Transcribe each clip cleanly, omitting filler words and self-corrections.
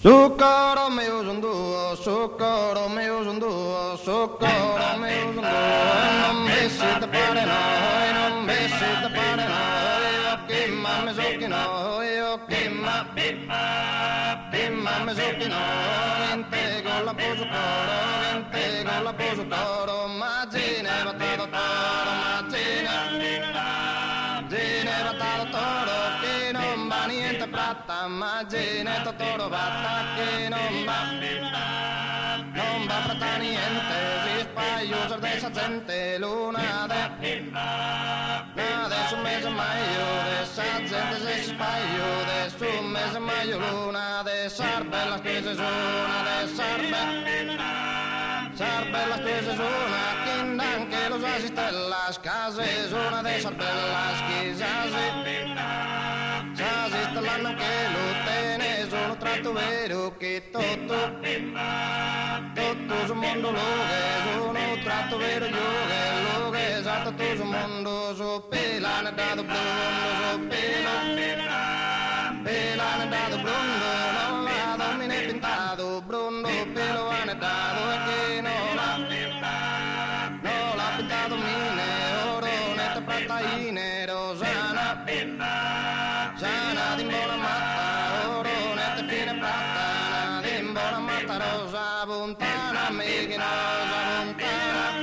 Socorro meu jundu, socorro meu jundu, socorro meu jundu. Non mi siete pare noi, non mi siete pare noi. Occhi ma mi zucchino, occhi ma mi zucchino. Vinte con la poso coro, vinte con la poso coro. Maggine battato toro, maggine battato toro. Che non va niente pratta, maggine toro batta che non va pratta niente. Si spaio sardessa gente luna adesso un mese maio, adesso gente se si spaio, adesso un mese maio luna, adesso bella spesa suona, adesso bella spesa suona, che anche lo sa si stella, scase suona, adesso bella schisa si stellano che lo tene, sono tratto vero che tutto sul mondo sono tratto vero yoga, esatto tutto sul mondo, so pelane dato blondo, so pelane dato blondo, non la domine pintato, blondo, pelo dato e che non l'ha pintato mine, oro, netta prattaine, rosana, sana di buona matta, oro, netta fine prattana, di buona matta, rosa, puntana, meghinosa, puntana,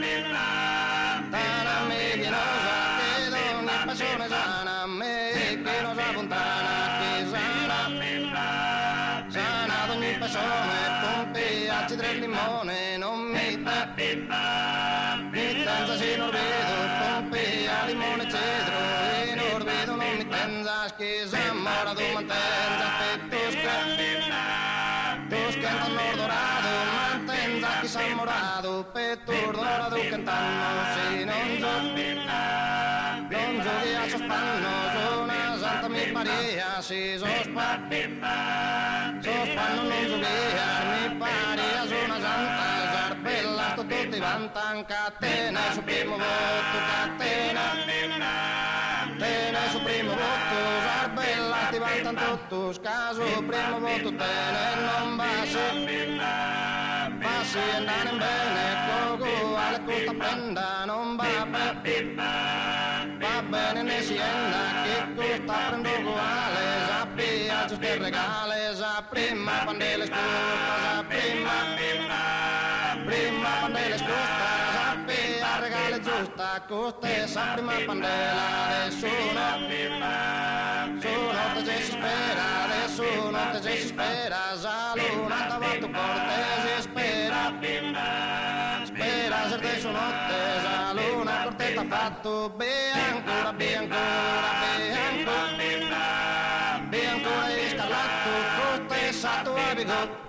meghinosa, che donna passione sana, meghinosa, puntana, che sana d'ogni passione, pompe, accidere il limone, non mi tenza se non vedo, pompe, a limone cedro, e non vedo, non mi tenza, che s'ammora tu mantenza, Toscanta nord dorado, mantenza chi s'ammorato, petto dorado cantano, se non giochi a sospanno, sono santa mi paria, si sospanno non giochia, mi paria, sono santa, sarbella, sto tutti vantan, catena, su primo voto, catena su primo voto, sarbella, ti vantan tutto, scaso, primo voto, tene, non passi andare in bene, cogo, alle costa prenda, non va bene ne sienda, che costa prendo uguale, sappi, a giusto il regale, sa prima pandele scosta, sa prima pandele scosta, sappi, a regale giusta, coste, sa prima pandela, adesso notte se si spera, adesso notte se si spera, sa lunata va tu porte, si spera, se su notte, sa luna cortetta fatto, be ancora, e scalato, coste, sato a bigotto.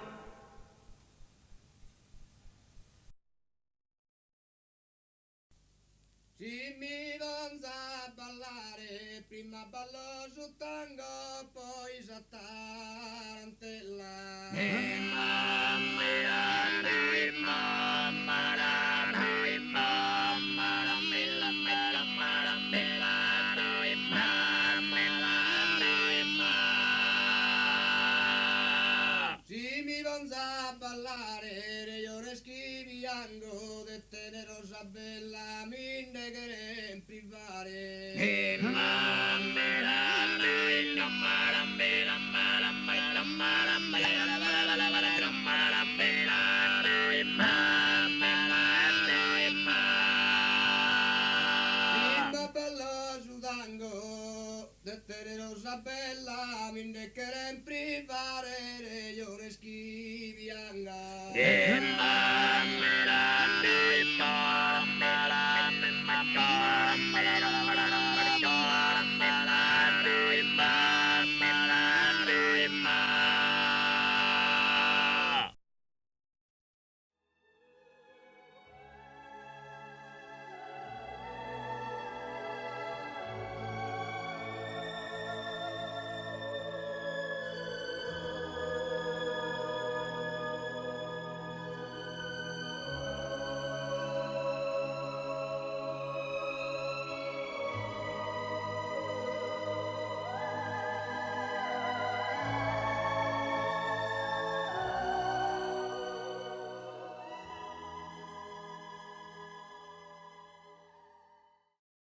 Si mi vanza a ballare, prima ballo su tango, poi sa tarantella. Si mi vanza a ballare, io ne schiviango, de tenerosa bella, mi negherei in privare.